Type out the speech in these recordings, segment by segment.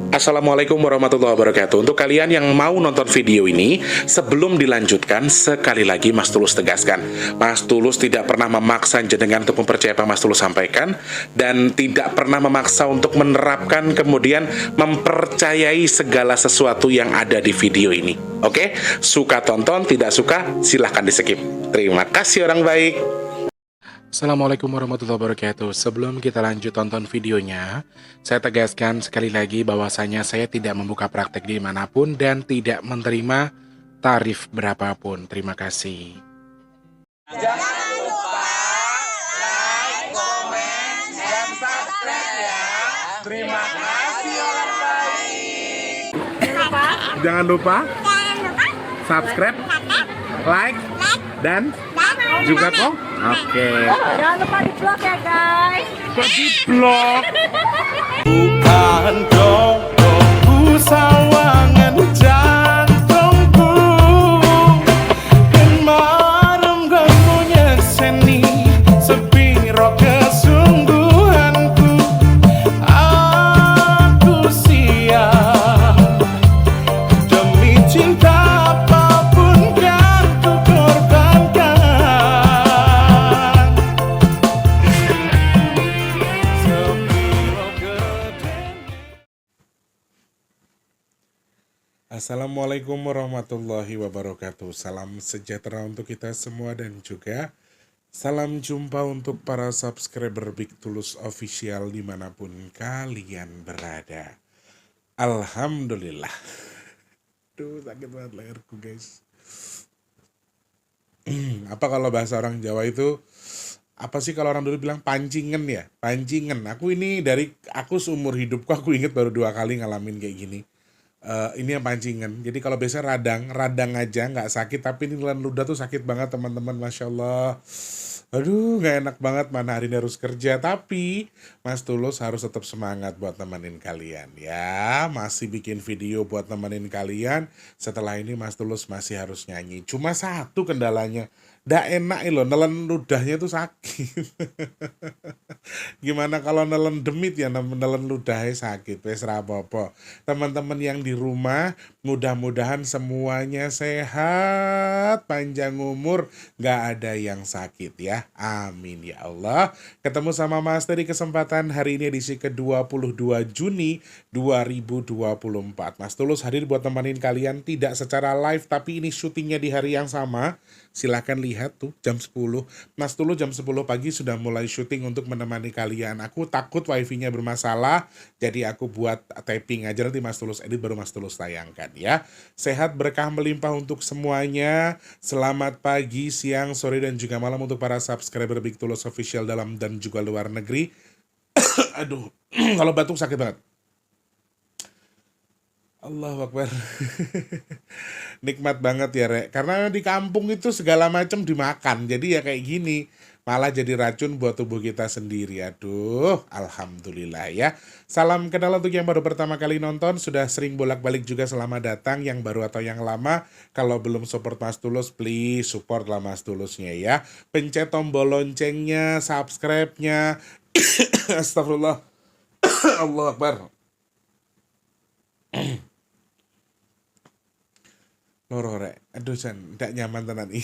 Assalamualaikum warahmatullahi wabarakatuh. Untuk kalian yang mau nonton video ini, sebelum dilanjutkan, sekali lagi Mas Tulus tegaskan, Mas Tulus tidak pernah memaksa jenengan untuk mempercayai apa Mas Tulus sampaikan, dan tidak pernah memaksa untuk menerapkan kemudian mempercayai segala sesuatu yang ada di video ini. Oke? Suka tonton, tidak suka silahkan di skip. Terima kasih orang baik. Assalamualaikum warahmatullahi wabarakatuh. Sebelum kita lanjut tonton videonya, saya tegaskan sekali lagi bahwasanya saya tidak membuka praktek dimanapun dan tidak menerima tarif berapapun. Terima kasih. Jangan lupa like, komen, dan subscribe ya. Terima kasih orang baik. Jangan lupa subscribe, like, dan juga kok. Oke. Jangan lupa di vlog ya guys. Kok di vlog? Bukan jodohku sawangan jantungku, dan marem gamunya seni sepiro kesungguhanku. Aku siap demi cinta apapun kan ku korbankan. Sepiro gedenya. Assalamualaikum warahmatullahi wabarakatuh. Salam sejahtera untuk kita semua dan juga salam jumpa untuk para subscriber Big Tulus Official dimanapun kalian berada. Alhamdulillah. Duh, sakit banget leherku guys. Apa kalau bahasa orang Jawa itu, apa sih kalau orang dulu bilang pancingan ya? Pancingan. Aku seumur hidupku aku inget baru 2 kali ngalamin kayak gini. Ini yang pancingan. Jadi kalau biasanya radang aja nggak sakit, tapi ini nelan ludah tuh sakit banget teman-teman, masya Allah. Aduh, nggak enak banget, mana hari ini harus kerja. Tapi Mas Tulus harus tetap semangat buat nemenin kalian ya. Masih bikin video buat nemenin kalian. Setelah ini Mas Tulus masih harus nyanyi. Cuma satu kendalanya, nggak enak loh, nelen ludahnya tuh sakit. Gimana kalau nelen demit ya, nelen ludahnya sakit. Wes ra apa-apa. Teman-teman yang di rumah, mudah-mudahan semuanya sehat, panjang umur, nggak ada yang sakit ya. Amin ya Allah. Ketemu sama Mas dari kesempatan hari ini edisi ke-22 Juni 2024. Mas Tulus hadir buat temenin kalian, tidak secara live tapi ini syutingnya di hari yang sama. Silahkan lihat tuh jam 10. Mas Tulus jam 10 pagi sudah mulai syuting untuk menemani kalian. Aku takut wifi-nya bermasalah, jadi aku buat taping aja, nanti Mas Tulus edit baru Mas Tulus tayangkan ya. Sehat berkah melimpah untuk semuanya. Selamat pagi, siang, sore, dan juga malam untuk para subscriber Big Tulus Official dalam dan juga luar negeri. Aduh, kalau batuk sakit banget. Allahu Akbar. Nikmat banget ya Rek, karena di kampung itu segala macam dimakan, jadi ya kayak gini malah jadi racun buat tubuh kita sendiri. Aduh, alhamdulillah ya. Salam kenal untuk yang baru pertama kali nonton, sudah sering bolak-balik juga selamat datang, yang baru atau yang lama. Kalau belum support Mas Tulus, please support lah Mas Tulusnya ya. Pencet tombol loncengnya, subscribe-nya. Astagfirullah. Allah Akbar. Loro Rek, aduh San, tidak nyaman tenan ih.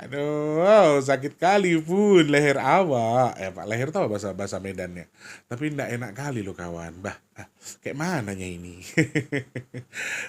Aduh, sakit kali pun leher awak. Pak, leher tau bahasa Medannya. Tapi tidak enak kali loh kawan. Kayak mananya ini.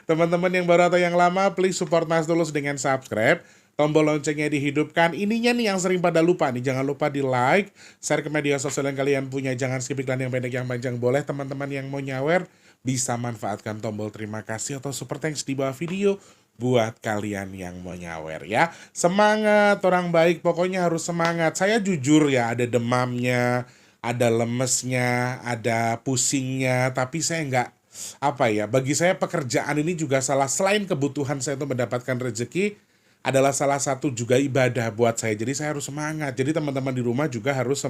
Teman-teman yang baru atau yang lama, please support Mas Tulus dengan subscribe. Tombol loncengnya dihidupkan. Ininya nih yang sering pada lupa nih. Jangan lupa di like, share ke media sosial yang kalian punya. Jangan skip iklan yang pendek yang panjang. Boleh teman-teman yang mau nyawer bisa manfaatkan tombol terima kasih atau super thanks di bawah video buat kalian yang mau nyawer ya. Semangat orang baik, pokoknya harus semangat. Saya jujur ya, ada demamnya, ada lemesnya, ada pusingnya, tapi saya nggak, apa ya, bagi saya pekerjaan ini juga selain kebutuhan saya untuk mendapatkan rezeki, adalah salah satu juga ibadah buat saya. Jadi saya harus semangat. Jadi teman-teman di rumah juga harus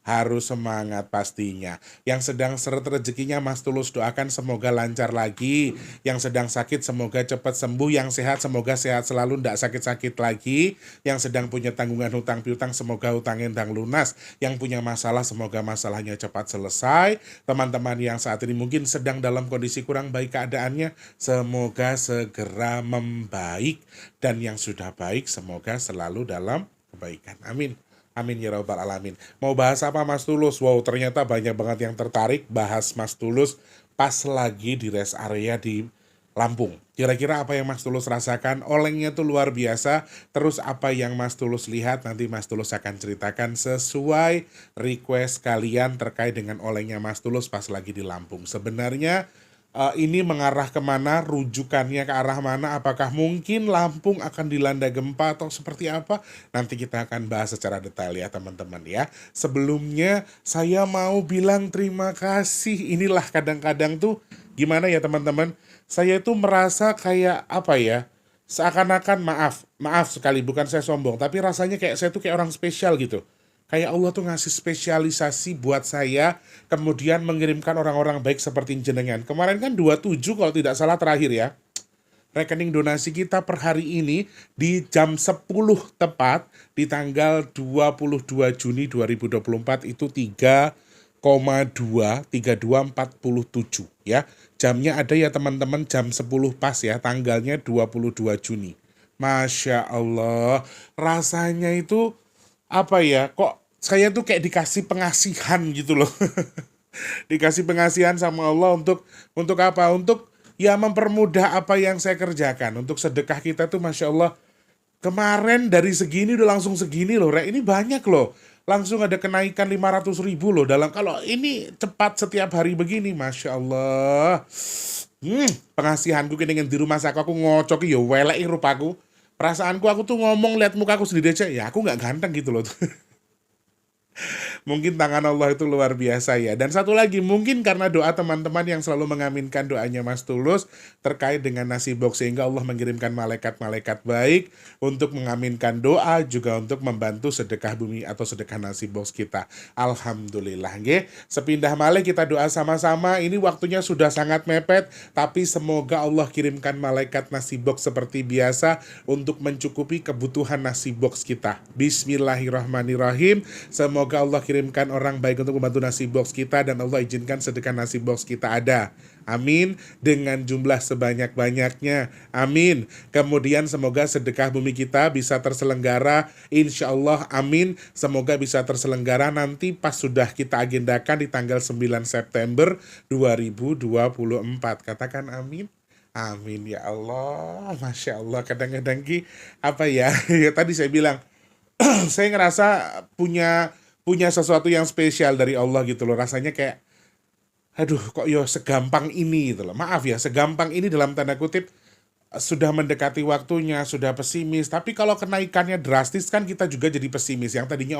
harus semangat pastinya. Yang sedang seret rezekinya Mas Tulus doakan semoga lancar lagi. Yang sedang sakit semoga cepat sembuh. Yang sehat semoga sehat selalu, ndak sakit-sakit lagi. Yang sedang punya tanggungan hutang piutang semoga hutangnya ndang lunas. Yang punya masalah semoga masalahnya cepat selesai. Teman-teman yang saat ini mungkin sedang dalam kondisi kurang baik keadaannya, semoga segera membaik. Dan yang sudah baik semoga selalu dalam kebaikan. Amin. Amin ya rabbal alamin. Mau bahas apa Mas Tulus? Wow, ternyata banyak banget yang tertarik bahas Mas Tulus pas lagi di rest area di Lampung. Kira-kira apa yang Mas Tulus rasakan? Olengnya tuh luar biasa. Terus apa yang Mas Tulus lihat? Nanti Mas Tulus akan ceritakan sesuai request kalian terkait dengan olengnya Mas Tulus pas lagi di Lampung. Sebenarnya ini mengarah kemana, rujukannya ke arah mana, apakah mungkin Lampung akan dilanda gempa atau seperti apa, nanti kita akan bahas secara detail ya teman-teman ya. Sebelumnya saya mau bilang terima kasih, inilah kadang-kadang tuh gimana ya teman-teman, saya tuh merasa kayak apa ya, seakan-akan maaf sekali, bukan saya sombong, tapi rasanya kayak saya tuh kayak orang spesial gitu. Kayak Allah tuh ngasih spesialisasi buat saya, kemudian mengirimkan orang-orang baik seperti jenengan. Kemarin kan 27 kalau tidak salah terakhir ya. Rekening donasi kita per hari ini di jam 10 tepat di tanggal 22 Juni 2024 itu 3,2 3247 ya. Jamnya ada ya teman-teman, jam 10 pas ya, tanggalnya 22 Juni. Masya Allah, rasanya itu apa ya, kok saya tuh kayak dikasih pengasihan gitu loh. Dikasih pengasihan sama Allah untuk apa? Untuk ya mempermudah apa yang saya kerjakan. Untuk sedekah kita tuh Masya Allah, kemarin dari segini udah langsung segini loh, Rek. Ini banyak loh. Langsung ada kenaikan 500.000 loh dalam, kalau ini cepat setiap hari begini, Masya Allah. Pengasihanku kini di rumah aku ngocok ya welek rupaku. Perasaanku aku tuh ngomong lihat mukaku sendiri aja, ya aku nggak ganteng gitu loh. Mungkin tangan Allah itu luar biasa ya. Dan satu lagi, mungkin karena doa teman-teman yang selalu mengaminkan doanya Mas Tulus terkait dengan nasi box, sehingga Allah mengirimkan malaikat-malaikat baik untuk mengaminkan doa, juga untuk membantu sedekah bumi atau sedekah nasi box kita. Alhamdulillah nggih. Sepindah malih kita doa sama-sama. Ini waktunya sudah sangat mepet, tapi semoga Allah kirimkan malaikat nasi box seperti biasa untuk mencukupi kebutuhan nasi box kita. Bismillahirrahmanirrahim. Semoga Allah kirimkan orang baik untuk membantu nasi box kita, dan Allah izinkan sedekah nasi box kita ada. Amin. Dengan jumlah sebanyak-banyaknya. Amin. Kemudian semoga sedekah bumi kita bisa terselenggara. Insya Allah. Amin. Semoga bisa terselenggara nanti pas sudah kita agendakan di tanggal 9 September 2024. Katakan amin. Amin ya Allah. Masya Allah. Kadang-kadang apa ya, ya tadi saya bilang, saya ngerasa punya sesuatu yang spesial dari Allah gitu loh. Rasanya kayak, aduh kok yo segampang ini gitu loh. Maaf ya, segampang ini dalam tanda kutip, sudah mendekati waktunya, sudah pesimis. Tapi kalau kenaikannya drastis kan kita juga jadi pesimis. Yang tadinya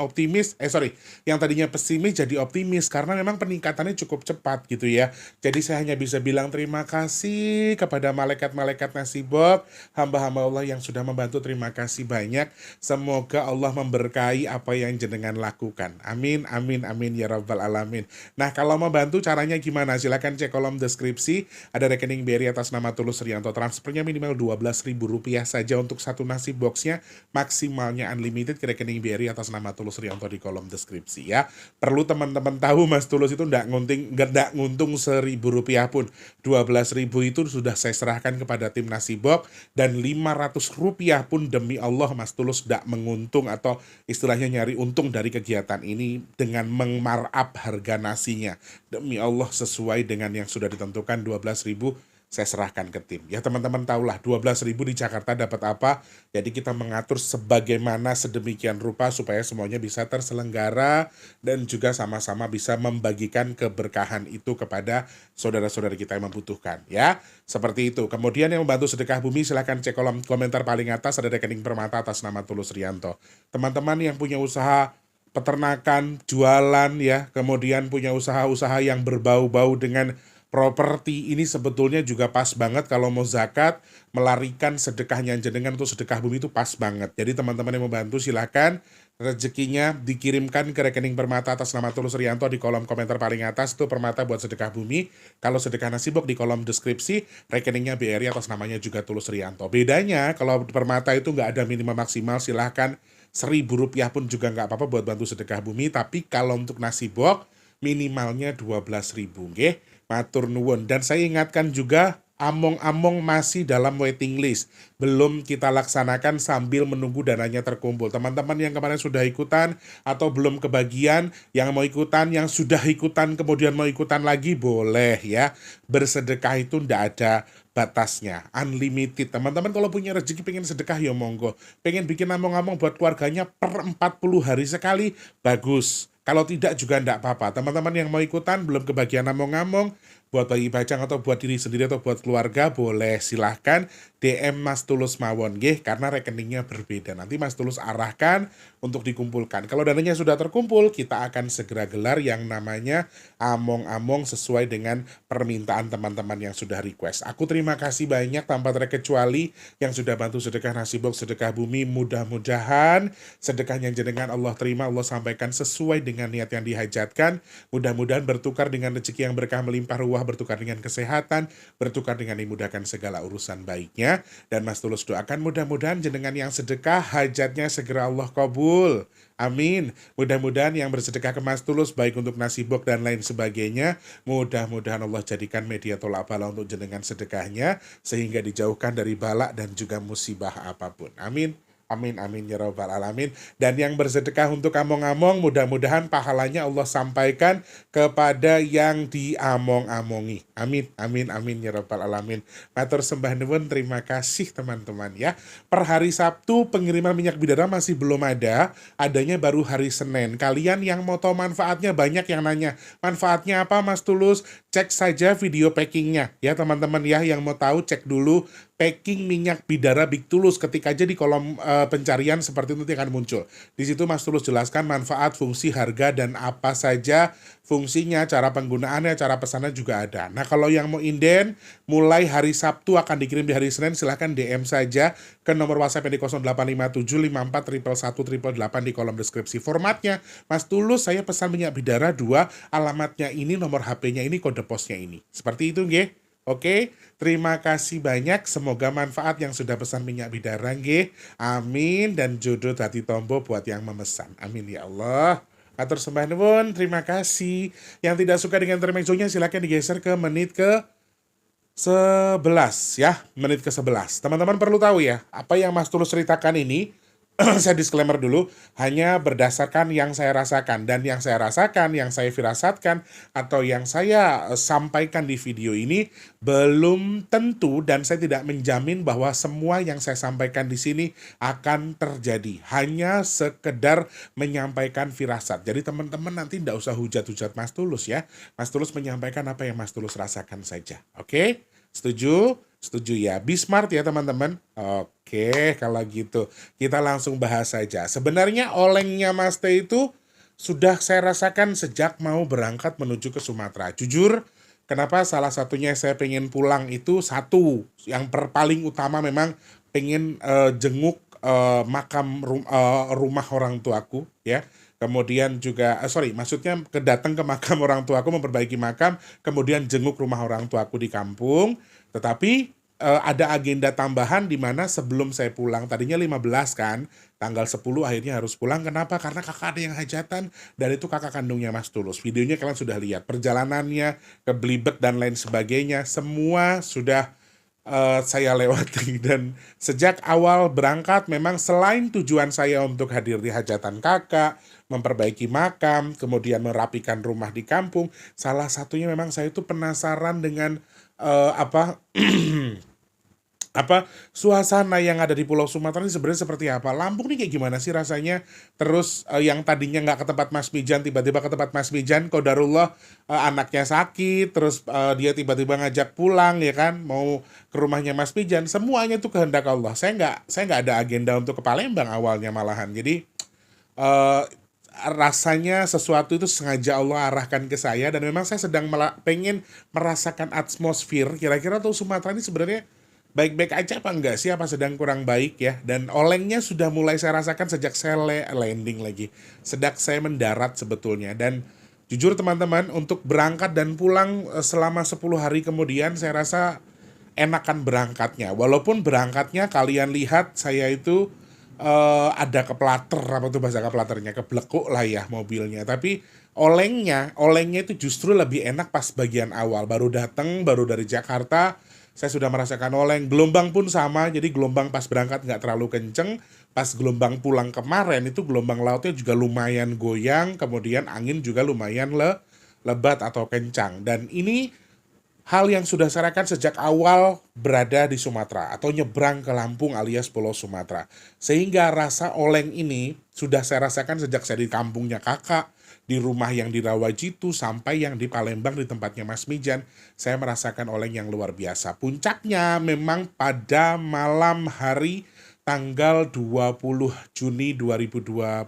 yang tadinya pesimis jadi optimis, karena memang peningkatannya cukup cepat gitu ya. Jadi saya hanya bisa bilang terima kasih kepada malaikat-malaikat nasi box, hamba-hamba Allah yang sudah membantu. Terima kasih banyak. Semoga Allah memberkahi apa yang jenengan lakukan. Amin, amin, amin ya rabbal alamin. Nah, kalau mau bantu caranya gimana? Silakan cek kolom deskripsi. Ada rekening BRI atas nama Tulus Riyanto. Transfernya minimal Rp12.000 saja untuk satu nasi boxnya, maksimalnya unlimited ke rekening BRI atas nama Tulus Riyanto di kolom deskripsi ya. Perlu teman-teman tahu, Mas Tulus itu nggak nguntung Rp1.000 pun. Rp12.000 itu sudah saya serahkan kepada tim nasi box, dan Rp500 pun demi Allah Mas Tulus nggak menguntung atau istilahnya nyari untung dari kegiatan ini dengan mengmarkup harga nasinya. Demi Allah sesuai dengan yang sudah ditentukan, Rp12.000 saya serahkan ke tim. Ya teman-teman tahulah 12.000 di Jakarta dapat apa. Jadi kita mengatur sebagaimana sedemikian rupa supaya semuanya bisa terselenggara dan juga sama-sama bisa membagikan keberkahan itu kepada saudara-saudara kita yang membutuhkan ya. Seperti itu. Kemudian yang membantu sedekah bumi silahkan cek kolom komentar paling atas, ada rekening Permata atas nama Tulus Riyanto. Teman-teman yang punya usaha peternakan, jualan ya, kemudian punya usaha-usaha yang berbau-bau dengan properti, ini sebetulnya juga pas banget kalau mau zakat, melarikan sedekahnya jenengan untuk sedekah bumi itu pas banget. Jadi teman-teman yang mau bantu silakan rezekinya dikirimkan ke rekening Permata atas nama Tulus Rianto di kolom komentar paling atas. Itu Permata buat sedekah bumi. Kalau sedekah nasi box di kolom deskripsi, rekeningnya BRI atas namanya juga Tulus Rianto. Bedanya kalau Permata itu nggak ada minimal maksimal, silahkan Rp1.000 pun juga nggak apa-apa buat bantu sedekah bumi. Tapi kalau untuk nasi box minimalnya 12.000, nggih. Matur nuwun. Dan saya ingatkan juga, among-among masih dalam waiting list. Belum kita laksanakan sambil menunggu dananya terkumpul. Teman-teman yang kemarin sudah ikutan atau belum kebagian, yang mau ikutan, yang sudah ikutan kemudian mau ikutan lagi, boleh ya. Bersedekah itu ndak ada batasnya, unlimited. Teman-teman kalau punya rezeki pengen sedekah ya monggo. Pengen bikin among-among buat keluarganya per 40 hari sekali, bagus. Kalau tidak juga ndak apa-apa. Teman-teman yang mau ikutan belum kebagian among-among, buat bayi bajang atau buat diri sendiri atau buat keluarga, boleh silahkan DM Mas Tulus mawon nggih, karena rekeningnya berbeda. Nanti Mas Tulus arahkan untuk dikumpulkan. Kalau dananya sudah terkumpul, kita akan segera gelar yang namanya among-among sesuai dengan permintaan teman-teman yang sudah request. Aku terima kasih banyak tanpa terkecuali yang sudah bantu sedekah nasi box, sedekah bumi. Mudah-mudahan sedekahnya jenengan Allah terima, Allah sampaikan sesuai dengan niat yang dihajatkan. Mudah-mudahan bertukar dengan rezeki yang berkah melimpah ruah, bertukar dengan kesehatan, bertukar dengan dimudahkan segala urusan baiknya. Dan Mas Tulus doakan mudah-mudahan jenengan yang sedekah hajatnya segera Allah kabul. Amin. Mudah-mudahan yang bersedekah ke Mas Tulus baik untuk nasi box dan lain sebagainya, mudah-mudahan Allah jadikan media tolak bala untuk jenengan sedekahnya sehingga dijauhkan dari bala dan juga musibah apapun. Amin. Amin amin ya rabbal alamin. Dan yang bersedekah untuk among-among, mudah-mudahan pahalanya Allah sampaikan kepada yang diamong-amongi. Amin amin amin ya rabbal alamin. Matur sembah nuwun, terima kasih teman-teman ya. Per hari Sabtu pengiriman minyak bidara masih belum ada, adanya baru hari Senin. Kalian yang mau tahu manfaatnya, banyak yang nanya, manfaatnya apa Mas Tulus? Cek saja video packingnya ya teman-teman ya. Yang mau tahu cek dulu packing minyak bidara Big Tulus, ketik aja di kolom pencarian seperti itu nanti akan muncul. Di situ Mas Tulus jelaskan manfaat, fungsi, harga, dan apa saja fungsinya, cara penggunaannya, cara pesannya juga ada. Nah kalau yang mau inden, mulai hari Sabtu akan dikirim di hari Senin, silahkan DM saja ke nomor WhatsApp yang di 085754111888 di kolom deskripsi. Formatnya, Mas Tulus saya pesan minyak bidara 2, alamatnya ini, nomor HP-nya ini, kode posnya ini. Seperti itu nggih. Oke, terima kasih banyak. Semoga manfaat yang sudah pesan minyak bidara nggih. Amin. Dan jodoh dadi tombo buat yang memesan. Amin ya Allah. Atur sembah nuwun, terima kasih. Yang tidak suka dengan intermezzonya silakan digeser ke menit ke 11 ya. Menit ke 11. Teman-teman perlu tahu ya, apa yang Mas Tulus ceritakan ini saya disclaimer dulu, hanya berdasarkan yang saya rasakan. Dan yang saya rasakan, yang saya firasatkan, atau yang saya sampaikan di video ini belum tentu, dan saya tidak menjamin bahwa semua yang saya sampaikan di sini akan terjadi. Hanya sekedar menyampaikan firasat. Jadi teman-teman nanti tidak usah hujat-hujat Mas Tulus ya. Mas Tulus menyampaikan apa yang Mas Tulus rasakan saja. Oke? Setuju? Setuju ya. Be smart ya teman-teman. Oke, kalau gitu kita langsung bahas saja. Sebenarnya olengnya Mas T itu sudah saya rasakan sejak mau berangkat menuju ke Sumatera. Jujur, kenapa salah satunya saya pengen pulang itu satu. Yang paling utama memang pengen jenguk rumah orang tuaku ya. Kemudian juga, maksudnya datang ke makam orang tuaku, memperbaiki makam, kemudian jenguk rumah orang tuaku di kampung. Tetapi ada agenda tambahan di mana sebelum saya pulang, tadinya 15 kan, tanggal 10 akhirnya harus pulang. Kenapa? Karena kakak ada yang hajatan, dan itu kakak kandungnya Mas Tulus. Videonya kalian sudah lihat, perjalanannya ke Blibet dan lain sebagainya, semua sudah saya lewati. Dan sejak awal berangkat memang selain tujuan saya untuk hadir di hajatan kakak, memperbaiki makam, kemudian merapikan rumah di kampung, salah satunya memang saya itu penasaran dengan suasana yang ada di Pulau Sumatera ini sebenarnya seperti apa. Lampung nih kayak gimana sih rasanya. Terus yang tadinya nggak ke tempat Mas Mijan, tiba-tiba ke tempat Mas Mijan. Qadarullah anaknya sakit, terus dia tiba-tiba ngajak pulang ya kan, mau ke rumahnya Mas Mijan. Semuanya itu kehendak Allah. Saya nggak ada agenda untuk ke Palembang awalnya malahan. Jadi rasanya sesuatu itu sengaja Allah arahkan ke saya, dan memang saya sedang pengen merasakan atmosfer. Kira-kira tuh Sumatera ini sebenarnya baik-baik aja apa enggak sih, apa sedang kurang baik ya. Dan olengnya sudah mulai saya rasakan sejak saya landing lagi, sejak saya mendarat sebetulnya. Dan jujur teman-teman, untuk berangkat dan pulang selama 10 hari kemudian saya rasa enakan berangkatnya. Walaupun berangkatnya kalian lihat saya itu ada keplater, apa tuh bahasa keplaternya, keblekuk lah ya mobilnya. Tapi olengnya itu justru lebih enak pas bagian awal. Baru datang, baru dari Jakarta, saya sudah merasakan oleng. Gelombang pun sama, jadi gelombang pas berangkat nggak terlalu kenceng. Pas gelombang pulang kemarin itu gelombang lautnya juga lumayan goyang, kemudian angin juga lumayan lebat atau kencang. Dan ini hal yang sudah saya rasakan sejak awal berada di Sumatera atau nyebrang ke Lampung alias Pulau Sumatera. Sehingga rasa oleng ini sudah saya rasakan sejak saya di kampungnya kakak, di rumah yang di Rawajitu, sampai yang di Palembang di tempatnya Mas Mijan. Saya merasakan oleng yang luar biasa. Puncaknya memang pada malam hari tanggal 20 Juni 2024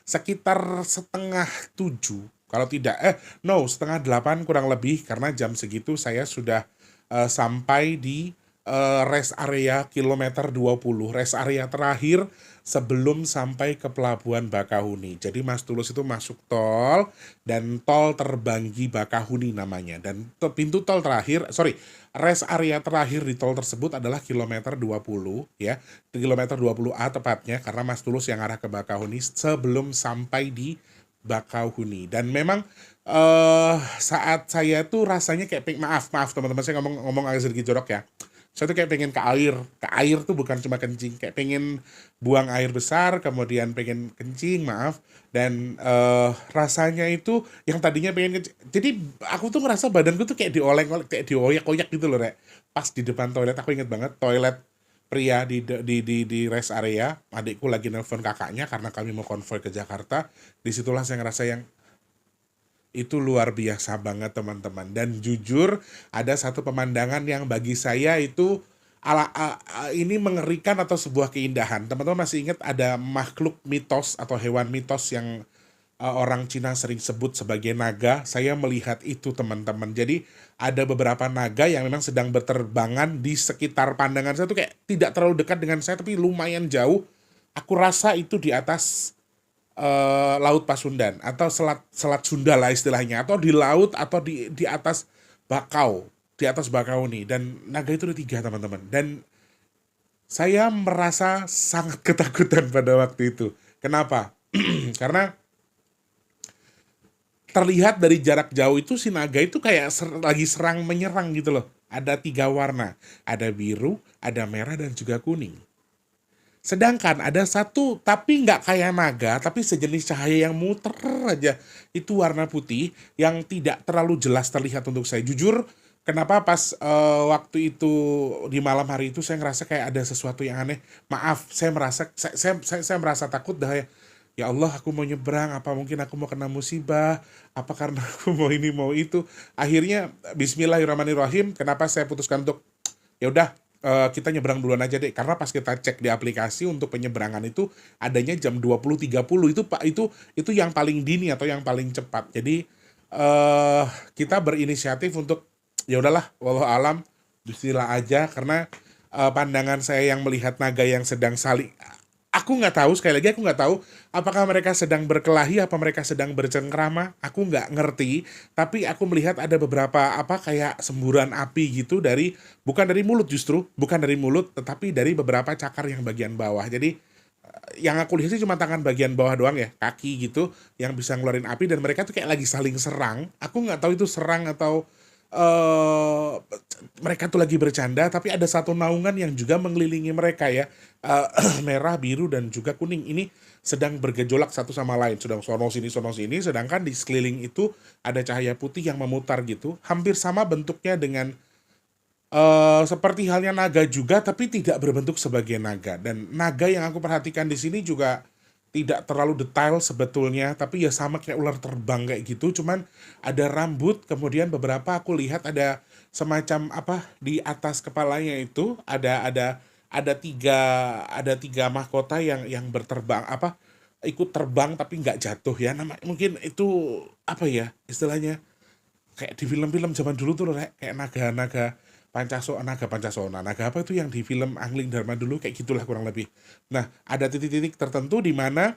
sekitar setengah 7. Kalau tidak, setengah 8 kurang lebih, karena jam segitu saya sudah sampai di rest area kilometer 20, rest area terakhir sebelum sampai ke Pelabuhan Bakahuni. Jadi Mas Tulus itu masuk tol, dan tol Terbanggi Bakahuni namanya. Dan pintu tol terakhir, rest area terakhir di tol tersebut adalah kilometer 20 ya, kilometer 20A tepatnya, karena Mas Tulus yang arah ke Bakahuni sebelum sampai di Bakauheni. Dan memang saat saya tuh rasanya kayak maaf teman-teman, saya ngomong agak sedikit jorok ya. Saya tuh kayak pengen ke air tuh bukan cuma kencing, kayak pengen buang air besar, kemudian pengen kencing, maaf. Dan rasanya itu yang tadinya pengen kencing, jadi aku tuh ngerasa badanku tuh kayak dioleng-oleng, kayak dioyak-oyak gitu loh, Rek. Pas di depan toilet, aku inget banget toilet pria di rest area. Adikku lagi nelpon kakaknya karena kami mau konvoy ke Jakarta. Disitulah saya ngerasa yang itu luar biasa banget teman-teman. Dan jujur ada satu pemandangan yang bagi saya itu ini mengerikan atau sebuah keindahan. Teman-teman masih ingat ada makhluk mitos atau hewan mitos yang orang Cina sering sebut sebagai naga? Saya melihat itu teman-teman. Jadi ada beberapa naga yang memang sedang berterbangan di sekitar pandangan saya tuh, kayak tidak terlalu dekat dengan saya tapi lumayan jauh. Aku rasa itu di atas Laut Pasundan atau Selat Sunda lah istilahnya, atau di laut, atau di atas di atas Bakauheni. Dan naga itu ada 3 teman-teman. Dan saya merasa sangat ketakutan pada waktu itu. Kenapa? Karena terlihat dari jarak jauh itu si naga itu kayak lagi serang menyerang gitu loh. Ada 3 warna, ada biru, ada merah, dan juga kuning. Sedangkan ada satu, tapi nggak kayak naga, tapi sejenis cahaya yang muter aja. Itu warna putih yang tidak terlalu jelas terlihat untuk saya. Jujur, kenapa pas waktu itu di malam hari itu saya ngerasa kayak ada sesuatu yang aneh. Maaf, saya merasa takut dah ya. Ya Allah, aku mau nyebrang, apa mungkin aku mau kena musibah, apa karena aku mau ini mau itu. Akhirnya bismillahirrahmanirrahim, kenapa saya putuskan untuk ya udah kita nyebrang duluan aja deh, karena pas kita cek di aplikasi untuk penyeberangan itu adanya jam 20.30. Itu Pak, itu yang paling dini atau yang paling cepat. Jadi kita berinisiatif untuk ya udahlah, wallahu alam, bismillah aja, karena pandangan saya yang melihat naga yang sedang saling, aku nggak tahu, sekali lagi aku nggak tahu apakah mereka sedang berkelahi, apa mereka sedang bercengkrama, aku nggak ngerti. Tapi aku melihat ada beberapa kayak semburan api gitu bukan dari mulut, justru bukan dari mulut, tetapi dari beberapa cakar yang bagian bawah. Jadi yang aku lihat sih cuma tangan bagian bawah doang ya, kaki gitu yang bisa ngeluarin api, dan mereka tuh kayak lagi saling serang. Aku nggak tahu itu serang atau mereka tuh lagi bercanda, tapi ada satu naungan yang juga mengelilingi mereka ya, merah, biru, dan juga kuning. Ini sedang bergejolak satu sama lain, sedang sono sini, sedangkan di sekeliling itu ada cahaya putih yang memutar gitu, hampir sama bentuknya dengan seperti halnya naga juga, tapi tidak berbentuk sebagai naga. Dan naga yang aku perhatikan di sini juga tidak terlalu detail sebetulnya, tapi ya sama kayak ular terbang kayak gitu, cuman ada rambut, kemudian beberapa aku lihat ada semacam di atas kepalanya itu ada tiga mahkota yang berterbang, ikut terbang tapi nggak jatuh ya, mungkin itu istilahnya kayak di film-film zaman dulu tuh kayak naga-naga Naga apa itu yang di film Angling Dharma dulu, kayak gitulah kurang lebih. Nah, ada titik-titik tertentu di mana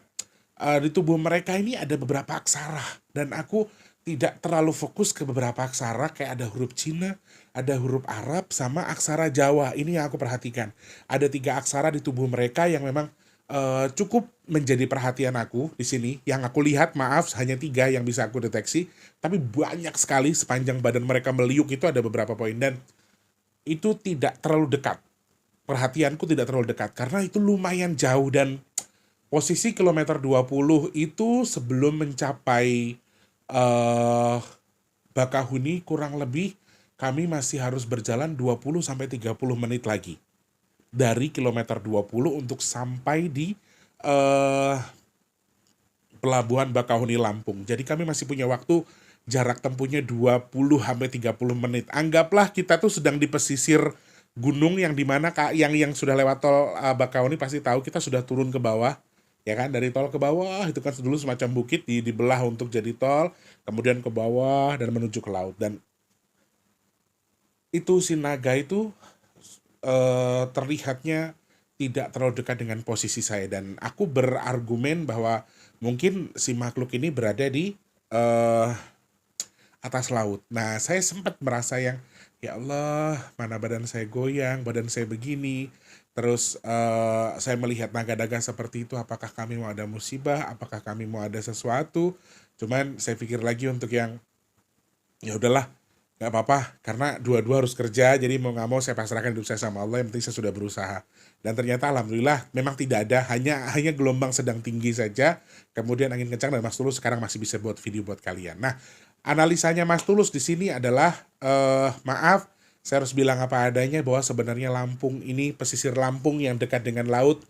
di tubuh mereka ini ada beberapa aksara, dan aku tidak terlalu fokus ke beberapa aksara, kayak ada huruf Cina, ada huruf Arab, sama aksara Jawa. Ini yang aku perhatikan. Ada 3 aksara di tubuh mereka yang memang cukup menjadi perhatian aku di sini. Yang aku lihat, maaf, hanya 3 yang bisa aku deteksi, tapi banyak sekali sepanjang badan mereka meliuk itu ada beberapa poin, dan itu tidak terlalu dekat. Perhatianku tidak terlalu dekat karena itu lumayan jauh, dan posisi kilometer 20 itu sebelum mencapai Bakahuni kurang lebih kami masih harus berjalan 20 sampai 30 menit lagi dari kilometer 20 untuk sampai di eh, pelabuhan Bakahuni Lampung. Jadi kami masih punya waktu, jarak tempuhnya 20 sampai 30 menit. Anggaplah kita tuh sedang di pesisir gunung yang dimana yang sudah lewat tol Bakahuni pasti tahu kita sudah turun ke bawah. Ya kan, dari tol ke bawah itu kan dulu semacam bukit dibelah untuk jadi tol, kemudian ke bawah dan menuju ke laut. Dan itu si naga itu terlihatnya tidak terlalu dekat dengan posisi saya, dan aku berargumen bahwa mungkin si makhluk ini berada di eh, atas laut. Nah, saya sempat merasa yang, ya Allah, mana badan saya goyang, badan saya begini. Terus saya melihat naga-naga seperti itu, apakah kami mau ada musibah, apakah kami mau ada sesuatu. Cuman saya pikir lagi untuk yang, ya udahlah, nggak apa-apa, karena dua-dua harus kerja, jadi mau nggak mau saya pasrahkan hidup saya sama Allah, yang penting saya sudah berusaha. Dan ternyata alhamdulillah memang tidak ada, hanya gelombang sedang tinggi saja, kemudian angin kencang, dan Mas Tulus sekarang masih bisa buat video buat kalian. Nah, analisanya Mas Tulus di sini adalah maaf, saya harus bilang apa adanya bahwa sebenarnya Lampung ini, pesisir Lampung yang dekat dengan laut,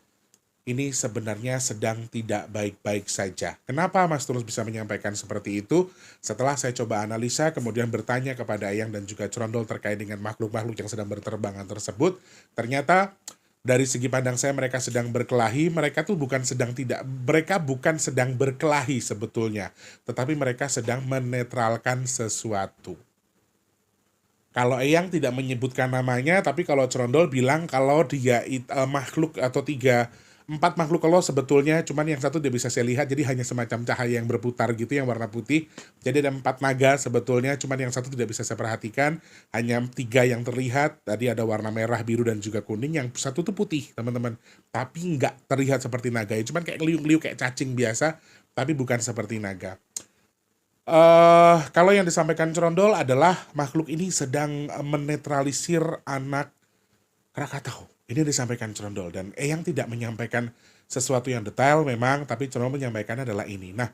ini sebenarnya sedang tidak baik-baik saja. Kenapa Mas Tulus bisa menyampaikan seperti itu? Setelah saya coba analisa, kemudian bertanya kepada Eyang dan juga Cerondol terkait dengan makhluk-makhluk yang sedang berterbangan tersebut, ternyata dari segi pandang saya mereka sedang berkelahi. Mereka bukan sedang berkelahi sebetulnya, tetapi mereka sedang menetralkan sesuatu. Kalau Eyang tidak menyebutkan namanya, tapi kalau Cerondol bilang kalau dia makhluk atau 4 makhluk kalau sebetulnya, cuman yang satu dia bisa saya lihat, jadi hanya semacam cahaya yang berputar gitu, yang warna putih. Jadi ada 4 naga sebetulnya, cuman yang satu tidak bisa saya perhatikan, hanya 3 yang terlihat. Tadi ada warna merah, biru, dan juga kuning. Yang satu tuh putih, teman-teman, tapi nggak terlihat seperti naga ya, cuman kayak ngeliuk-ngeliuk kayak cacing biasa, tapi bukan seperti naga. Kalau yang disampaikan Cerondol adalah makhluk ini sedang menetralisir anak Krakatau. Ini disampaikan Cerondol, dan Eyang tidak menyampaikan sesuatu yang detail memang, tapi Cerondol menyampaikan adalah ini. Nah,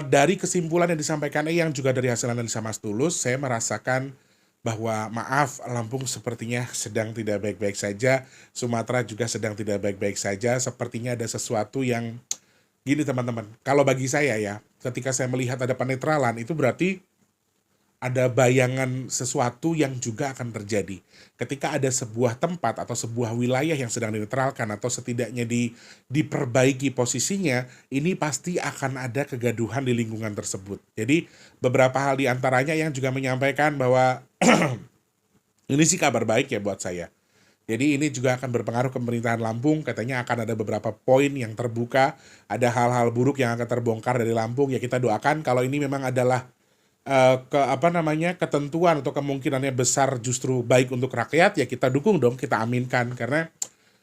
dari kesimpulan yang disampaikan Eyang juga dari hasil analisa Mas Tulus, saya merasakan bahwa maaf, Lampung sepertinya sedang tidak baik-baik saja, Sumatera juga sedang tidak baik-baik saja. Sepertinya ada sesuatu yang gini teman-teman, kalau bagi saya ya, ketika saya melihat ada penetralan, itu berarti ada bayangan sesuatu yang juga akan terjadi. Ketika ada sebuah tempat atau sebuah wilayah yang sedang dinetralkan atau setidaknya diperbaiki posisinya, ini pasti akan ada kegaduhan di lingkungan tersebut. Jadi beberapa hal diantaranya yang juga menyampaikan bahwa ini sih kabar baik ya buat saya. Jadi ini juga akan berpengaruh ke pemerintahan Lampung, katanya akan ada beberapa poin yang terbuka, ada hal-hal buruk yang akan terbongkar dari Lampung. Ya kita doakan kalau ini memang adalah ketentuan atau kemungkinannya besar justru baik untuk rakyat, ya kita dukung dong, kita aminkan, karena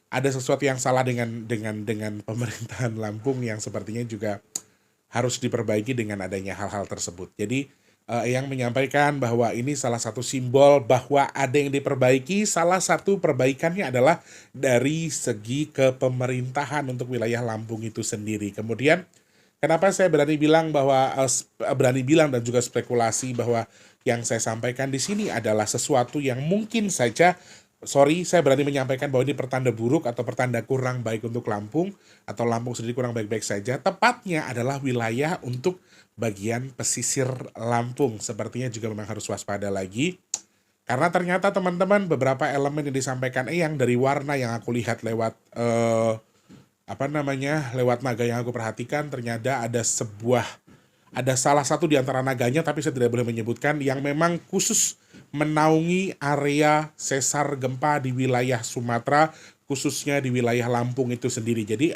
ada sesuatu yang salah dengan pemerintahan Lampung yang sepertinya juga harus diperbaiki dengan adanya hal-hal tersebut. Jadi yang menyampaikan bahwa ini salah satu simbol bahwa ada yang diperbaiki. Salah satu perbaikannya adalah dari segi kepemerintahan untuk wilayah Lampung itu sendiri. Kemudian kenapa saya berani bilang dan juga spekulasi bahwa yang saya sampaikan di sini adalah sesuatu yang mungkin saja, saya berani menyampaikan bahwa ini pertanda buruk atau pertanda kurang baik untuk Lampung, atau Lampung sendiri kurang baik-baik saja. Tepatnya adalah wilayah untuk bagian pesisir Lampung. Sepertinya juga memang harus waspada lagi. Karena ternyata teman-teman, beberapa elemen yang disampaikan yang dari warna yang aku lihat lewat lewat naga yang aku perhatikan, ternyata ada salah satu di antara naganya, tapi saya tidak boleh menyebutkan, yang memang khusus menaungi area sesar gempa di wilayah Sumatera, khususnya di wilayah Lampung itu sendiri. Jadi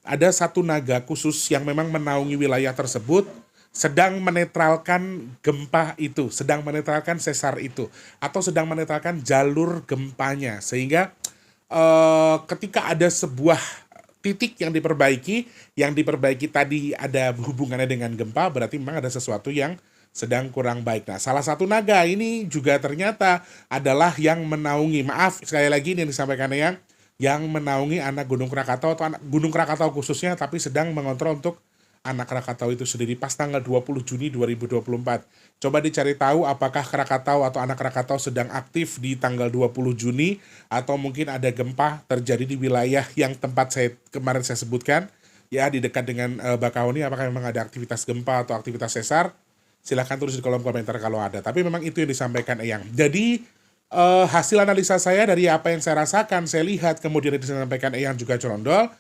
ada satu naga khusus yang memang menaungi wilayah tersebut, sedang menetralkan gempa itu, sedang menetralkan sesar itu, atau sedang menetralkan jalur gempanya. Sehingga ketika ada sebuah titik yang diperbaiki tadi ada hubungannya dengan gempa, berarti memang ada sesuatu yang sedang kurang baik. Nah, salah satu naga ini juga ternyata adalah yang menaungi, maaf sekali lagi ini yang disampaikan yang menaungi anak Gunung Krakatau atau anak Gunung Krakatau khususnya, tapi sedang mengontrol untuk anak Krakatau itu sendiri pas tanggal 20 Juni 2024. Coba dicari tahu apakah Krakatau atau anak Krakatau sedang aktif di tanggal 20 Juni atau mungkin ada gempa terjadi di wilayah yang tempat kemarin saya sebutkan, ya di dekat dengan Bakahuni, apakah memang ada aktivitas gempa atau aktivitas sesar? Silahkan tulis di kolom komentar kalau ada. Tapi memang itu yang disampaikan Eyang. Jadi hasil analisa saya dari apa yang saya rasakan, saya lihat kemudian yang disampaikan Eyang juga Corondol,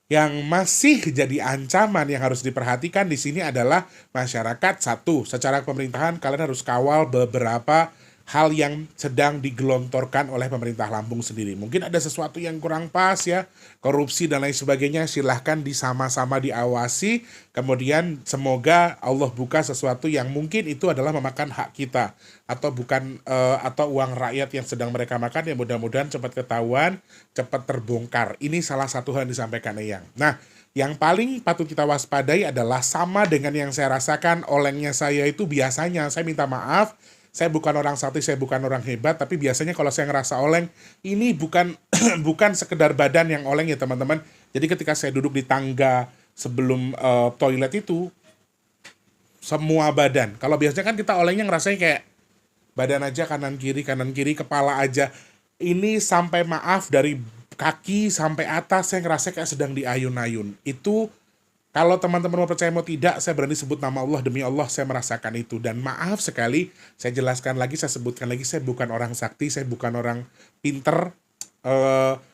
yang masih jadi ancaman yang harus diperhatikan di sini adalah masyarakat. Satu, secara pemerintahan kalian harus kawal beberapa hal yang sedang digelontorkan oleh pemerintah Lampung sendiri. Mungkin ada sesuatu yang kurang pas ya, korupsi dan lain sebagainya, silahkan disama-sama diawasi. Kemudian semoga Allah buka sesuatu yang mungkin itu adalah memakan hak kita atau bukan atau uang rakyat yang sedang mereka makan, yang mudah-mudahan cepat ketahuan, cepat terbongkar. Ini salah satu hal yang disampaikan Eyang. Nah, yang paling patut kita waspadai adalah sama dengan yang saya rasakan, olengnya saya itu biasanya, saya minta maaf, saya bukan orang sakti, saya bukan orang hebat, tapi biasanya kalau saya ngerasa oleng, ini bukan bukan sekedar badan yang oleng ya teman-teman. Jadi ketika saya duduk di tangga sebelum toilet itu, semua badan. Kalau biasanya kan kita olengnya ngerasanya kayak badan aja, kanan kiri, kepala aja. Ini sampai maaf dari kaki sampai atas, saya ngerasa kayak sedang diayun-ayun. Itu kalau teman-teman mau percaya mau tidak, saya berani sebut nama Allah, demi Allah saya merasakan itu. Dan maaf sekali, saya jelaskan lagi, saya sebutkan lagi, saya bukan orang sakti, saya bukan orang pinter,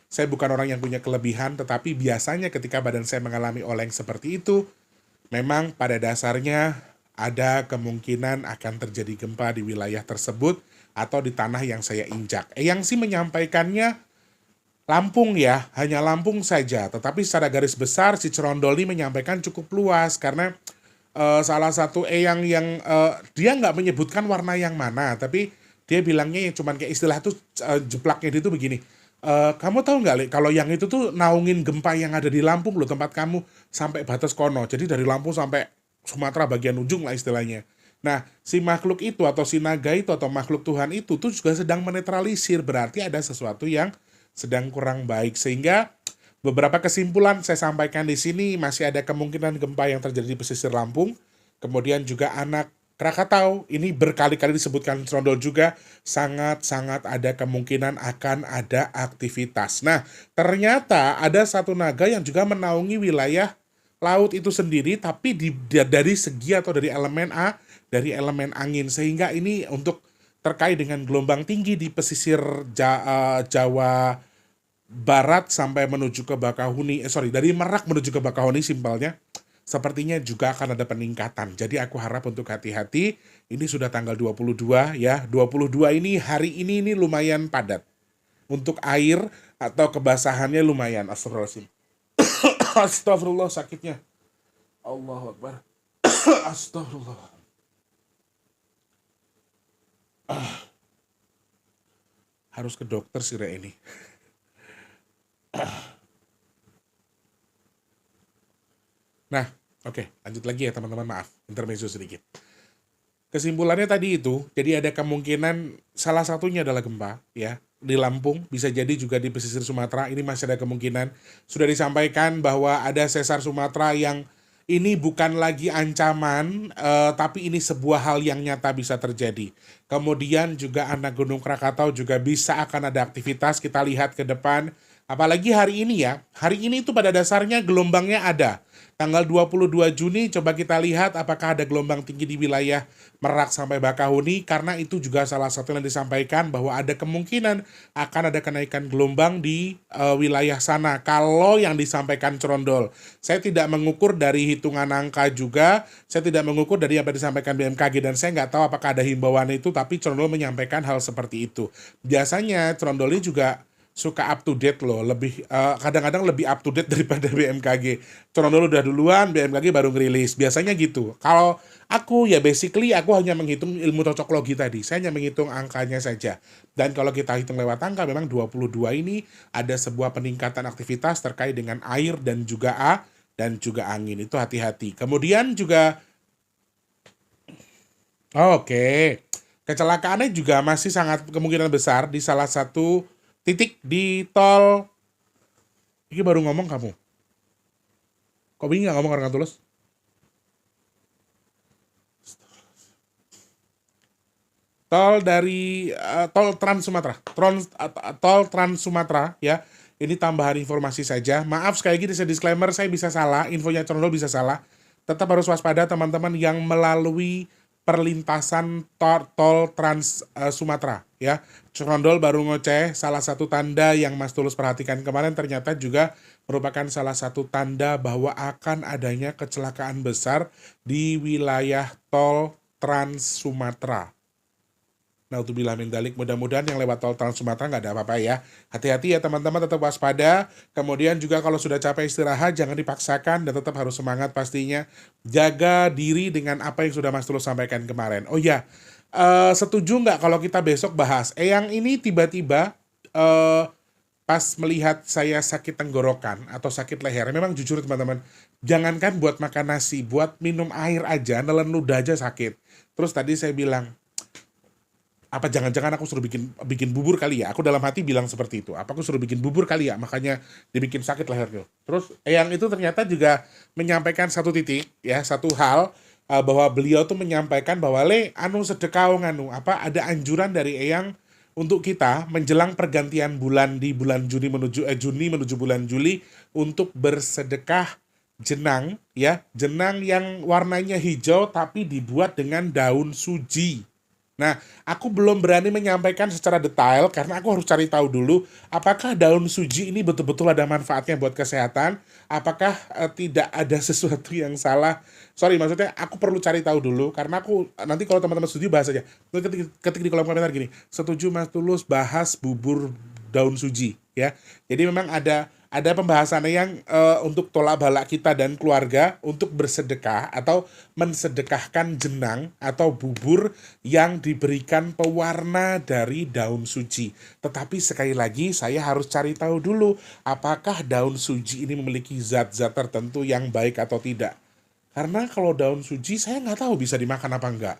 saya bukan orang yang punya kelebihan, tetapi biasanya ketika badan saya mengalami oleng seperti itu, memang pada dasarnya ada kemungkinan akan terjadi gempa di wilayah tersebut atau di tanah yang saya injak. Yang sih menyampaikannya Lampung ya, hanya Lampung saja. Tetapi secara garis besar si Cerondol ini menyampaikan cukup luas karena salah satu Eyang yang dia nggak menyebutkan warna yang mana, tapi dia bilangnya yang cuman kayak istilah tuh jeplaknya dia tuh begini. Kamu tahu nggak, Le, kalau yang itu tuh naungin gempa yang ada di Lampung loh, tempat kamu sampai batas kono. Jadi dari Lampung sampai Sumatera bagian ujung lah istilahnya. Nah, si makhluk itu atau si naga itu atau makhluk Tuhan itu tuh juga sedang menetralisir, berarti ada sesuatu yang sedang kurang baik, sehingga beberapa kesimpulan saya sampaikan di sini. Masih ada kemungkinan gempa yang terjadi di pesisir Lampung, kemudian juga anak Krakatau ini berkali-kali disebutkan Cerondol juga sangat-sangat ada kemungkinan akan ada aktivitas. Nah, ternyata ada satu naga yang juga menaungi wilayah laut itu sendiri, tapi dari segi atau dari elemen dari elemen angin, sehingga ini untuk terkait dengan gelombang tinggi di pesisir Jawa Barat sampai menuju ke Bakahuni, dari Merak menuju ke Bakahuni simpelnya, sepertinya juga akan ada peningkatan. Jadi aku harap untuk hati-hati, ini sudah tanggal 22 ya, 22 ini hari ini lumayan padat. Untuk air atau kebasahannya lumayan, astagfirullahaladzim. Astagfirullah sakitnya. Allahu Akbar. Astagfirullah. Harus ke dokter sih ini. Nah, oke, lanjut lagi ya teman-teman, maaf, intermezzo sedikit. Kesimpulannya tadi itu, jadi ada kemungkinan salah satunya adalah gempa ya di Lampung, bisa jadi juga di pesisir Sumatera, ini masih ada kemungkinan. Sudah disampaikan bahwa ada sesar Sumatera yang ini bukan lagi ancaman, tapi ini sebuah hal yang nyata bisa terjadi. Kemudian juga anak Gunung Krakatau juga bisa akan ada aktivitas. Kita lihat ke depan Apalagi hari ini ya. Hari ini itu pada dasarnya gelombangnya ada. Tanggal 22 Juni coba kita lihat apakah ada gelombang tinggi di wilayah Merak sampai Bakahuni, karena itu juga salah satu yang disampaikan bahwa ada kemungkinan akan ada kenaikan gelombang di wilayah sana kalau yang disampaikan Cerondol. Saya tidak mengukur dari hitungan angka juga, saya tidak mengukur dari apa yang disampaikan BMKG, dan saya nggak tahu apakah ada himbauan itu, tapi Cerondol menyampaikan hal seperti itu. Biasanya Cerondol ini juga suka up to date loh, lebih kadang-kadang lebih up to date daripada BMKG. Corondol udah duluan, BMKG baru ngerilis. Biasanya gitu. Kalau aku ya basically aku hanya menghitung ilmu cocoklogi tadi. Saya hanya menghitung angkanya saja. Dan kalau kita hitung lewat angka, memang 22 ini ada sebuah peningkatan aktivitas terkait dengan air dan juga angin. Itu hati-hati. Kemudian juga oke. Kecelakaannya juga masih sangat kemungkinan besar di salah satu titik di tol. Ini baru ngomong kamu. Kok bingung nggak ngomong orang tulus? Tol dari tol Trans Sumatera. Tol Trans Sumatera ya. Ini tambahan informasi saja. Maaf sekali lagi saya disclaimer, saya bisa salah, infonya Condol bisa salah. Tetap harus waspada teman-teman yang melalui perlintasan tol Trans Sumatera ya. Cerondol baru ngoceh, salah satu tanda yang Mas Tulus perhatikan kemarin ternyata juga merupakan salah satu tanda bahwa akan adanya kecelakaan besar di wilayah tol Trans Sumatera. Naudzubillah min dzalik, mudah-mudahan yang lewat tol Trans Sumatera nggak ada apa-apa ya. Hati-hati ya teman-teman, tetap waspada. Kemudian juga kalau sudah capek istirahat, jangan dipaksakan dan tetap harus semangat pastinya. Jaga diri dengan apa yang sudah Mas Tulus sampaikan kemarin. Oh ya, setuju nggak kalau kita besok bahas? Yang ini tiba-tiba pas melihat saya sakit tenggorokan atau sakit leher, memang jujur teman-teman, jangankan buat makan nasi, buat minum air aja, nelen ludah aja sakit. Terus tadi saya bilang, apa jangan-jangan aku suruh bikin bubur kali ya? Aku dalam hati bilang seperti itu. Apa aku suruh bikin bubur kali ya? Makanya dibikin sakit lehernya. Terus yang itu ternyata juga menyampaikan satu titik ya, satu hal bahwa beliau tuh menyampaikan bahwa sedekah ada anjuran dari Eyang untuk kita menjelang pergantian bulan di bulan Juni menuju bulan Juli untuk bersedekah jenang ya, jenang yang warnanya hijau tapi dibuat dengan daun suji. Nah, aku belum berani menyampaikan secara detail karena aku harus cari tahu dulu apakah daun suji ini betul-betul ada manfaatnya buat kesehatan, apakah tidak ada sesuatu yang salah. Sorry, maksudnya aku perlu cari tahu dulu karena aku nanti kalau teman-teman setuju bahas aja. Ketik di kolom komentar gini, setuju Mas Tulus bahas bubur daun suji ya. Jadi memang ada pembahasannya yang untuk tolak balak kita dan keluarga untuk bersedekah atau mensedekahkan jenang atau bubur yang diberikan pewarna dari daun suci. Tetapi sekali lagi saya harus cari tahu dulu apakah daun suci ini memiliki zat-zat tertentu yang baik atau tidak. Karena kalau daun suci saya nggak tahu bisa dimakan apa enggak.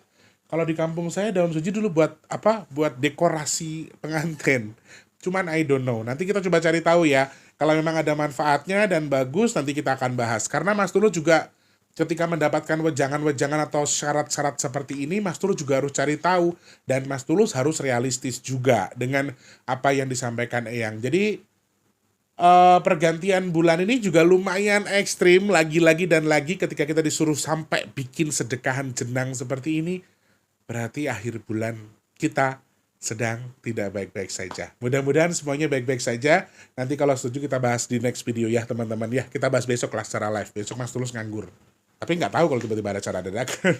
Kalau di kampung saya daun suci dulu buat apa? Buat dekorasi pengantin. Cuman I don't know. Nanti kita coba cari tahu ya. Kalau memang ada manfaatnya dan bagus, nanti kita akan bahas. Karena Mas Tulus juga ketika mendapatkan wejangan-wejangan atau syarat-syarat seperti ini, Mas Tulus juga harus cari tahu. Dan Mas Tulus harus realistis juga dengan apa yang disampaikan Eyang. Jadi pergantian bulan ini juga lumayan ekstrim. Lagi-lagi dan lagi ketika kita disuruh sampai bikin sedekahan jenang seperti ini, berarti akhir bulan kita sedang tidak baik-baik saja. Mudah-mudahan semuanya baik-baik saja. Nanti kalau setuju kita bahas di next video ya teman-teman ya. Kita bahas besok lah secara live. Besok Mas Tulus nganggur. Tapi nggak tahu kalau tiba-tiba ada acara dadakan.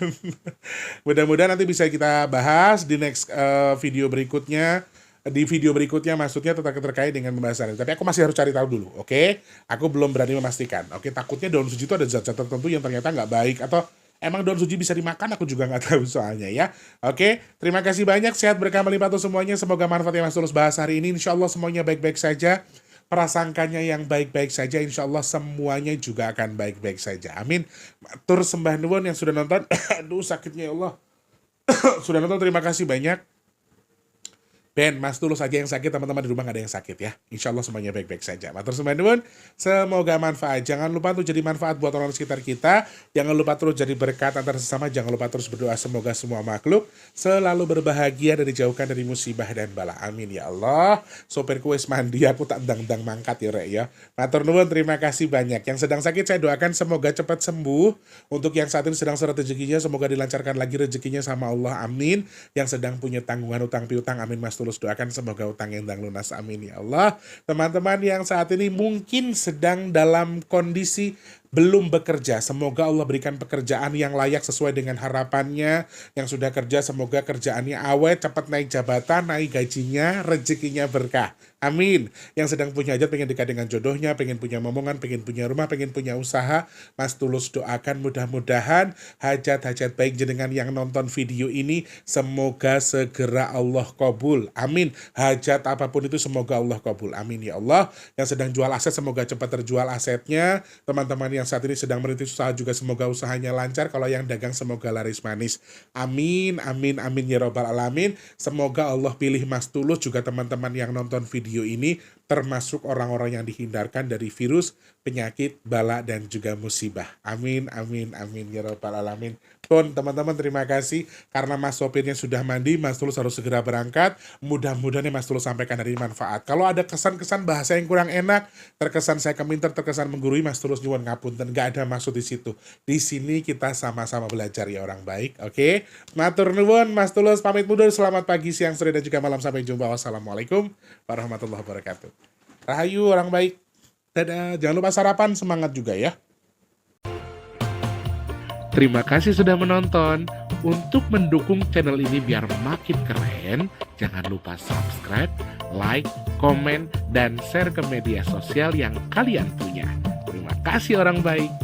Mudah-mudahan nanti bisa kita bahas di next video berikutnya. Di video berikutnya maksudnya terkait dengan pembahasan ini. Tapi aku masih harus cari tahu dulu, oke? Aku belum berani memastikan. Oke, takutnya daun suci itu ada zat-zat tertentu yang ternyata nggak baik atau emang daun suci bisa dimakan, aku juga nggak tahu soalnya ya. Oke, terima kasih banyak. Sehat berkah melimpah untuk semuanya. Semoga manfaat yang Mas Tulus bahas hari ini. Insya Allah semuanya baik-baik saja. Prasangkanya yang baik-baik saja. Insya Allah semuanya juga akan baik-baik saja. Amin. Tur sembah nuwun yang sudah nonton. Aduh sakitnya ya Allah. Sudah nonton, terima kasih banyak. Ben, Mas Tulus aja yang sakit, teman-teman di rumah nggak ada yang sakit ya. Insya Allah semuanya baik-baik saja. Matur sembah nuwun, semoga manfaat. Jangan lupa untuk jadi manfaat buat orang sekitar kita. Jangan lupa terus jadi berkat antar sesama. Jangan lupa terus berdoa semoga semua makhluk selalu berbahagia dan dijauhkan dari musibah dan bala. Amin ya Allah. Sopirku wis mandi, aku tak dang-dang mangkat ya rek ya. Matur nuwun, terima kasih banyak. Yang sedang sakit saya doakan semoga cepat sembuh. Untuk yang saat ini sedang seret rezekinya, semoga dilancarkan lagi rezekinya sama Allah. Amin. Yang sedang punya tanggungan utang piutang, amin Mas Tulus doakan semoga utang endang lunas, amin ya Allah. Teman-teman yang saat ini mungkin sedang dalam kondisi belum bekerja, semoga Allah berikan pekerjaan yang layak sesuai dengan harapannya. Yang sudah kerja semoga kerjaannya awet, cepat naik jabatan, naik gajinya, rezekinya berkah, amin. Yang sedang punya hajat, pengen dekat dengan jodohnya, pengen punya momongan, pengen punya rumah, pengen punya usaha, Mas Tulus doakan mudah-mudahan hajat-hajat baik jenengan yang nonton video ini semoga segera Allah kabul, amin. Hajat apapun itu semoga Allah kabul, amin ya Allah. Yang sedang jual aset semoga cepat terjual asetnya. Teman-teman yang saat ini sedang merintis usaha juga semoga usahanya lancar. Kalau yang dagang semoga laris manis, amin, amin, amin ya robbal alamin. Semoga Allah pilih Mas Tulus juga teman-teman yang nonton video ini termasuk orang-orang yang dihindarkan dari virus, penyakit, bala, dan juga musibah. Amin, amin, amin ya robbal alamin. Pun teman-teman terima kasih karena Mas sopirnya sudah mandi, Mas Tulus harus segera berangkat. Mudah-mudahan Mas Tulus sampaikan dari manfaat. Kalau ada kesan-kesan bahasa yang kurang enak, terkesan saya keminter, terkesan menggurui, Mas Tulus nyuwun ngapunten, nggak ada maksud di situ. Di sini kita sama-sama belajar ya orang baik, oke? Matur nuwun, Mas Tulus pamit mundur. Selamat pagi, siang, sore, dan juga malam. Sampai jumpa. Wassalamualaikum warahmatullahi wabarakatuh. Rahayu orang baik. Dadah. Jangan lupa sarapan, semangat juga ya. Terima kasih sudah menonton. Untuk mendukung channel ini biar makin keren, jangan lupa subscribe, like, komen, dan share ke media sosial yang kalian punya. Terima kasih orang baik.